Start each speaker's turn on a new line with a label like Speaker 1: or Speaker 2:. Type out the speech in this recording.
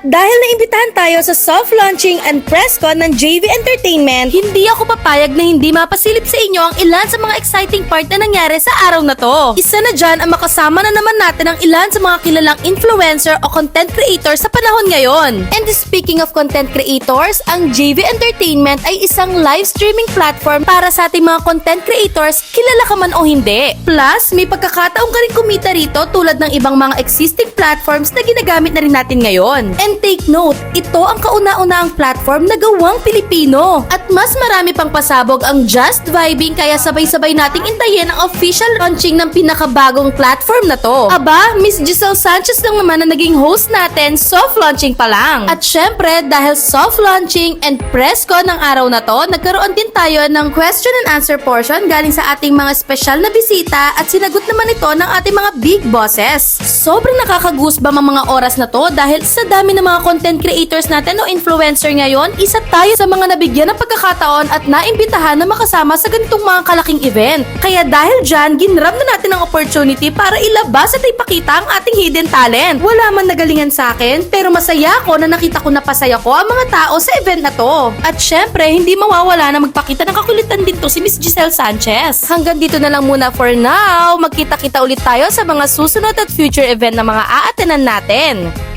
Speaker 1: dahil naimbitahan tayo sa soft launching and press con ng JV Entertainment, hindi ako papayag na hindi mapasilip sa inyo ang ilan sa mga exciting part na nangyari sa araw na to. Isa na dyan ang makasama na naman natin ang ilan sa mga kilalang influencer o content creator sa panahon ngayon. And speaking of content creators, ang JV Entertainment ay isang live streaming platform para sa ating mga content creators, kilala ka man o hindi. Plus, may pagkakataong ka rin kumita rito tulad ng ibang mga existing platforms na ginagamit na rin natin ngayon. And take note, ito ang kauna-unahang platform na gawang Pilipino. At mas marami pang pasabog ang Just Vibing kaya sabay-sabay nating intayin ang official launching ng pinakabagong platform na to. Aba, Miss Giselle Sanchez lang naman na naging host natin, soft launching pa lang. At syempre, dahil soft launching and press con ng araw na to, nagkaroon din tayo ng question and answer portion galing sa ating mga special na bisita at sinagot naman ito ng ating mga big bosses. Sobrang nakaka-goosebump ang mga oras na to dahil sa dami ng mga content creators natin o influencer ngayon, isa tayo sa mga nabigyan ng pagkakataon at naimbitahan na makasama sa ganitong mga kalaking event. Kaya dahil dyan, ginrab na natin ang opportunity para ilabas at ipakita ang ating hidden talent. Wala man nagalingan sa akin, pero masaya ako na nakita ko na pasaya ko ang mga tao sa event na to. At syempre, hindi mawawala na magpakita ng kakulitan din to si Miss Giselle Sanchez. Hanggang dito na lang muna for now. Magkita-kita ulit tayo sa mga susunod at future event na mga aatenan natin.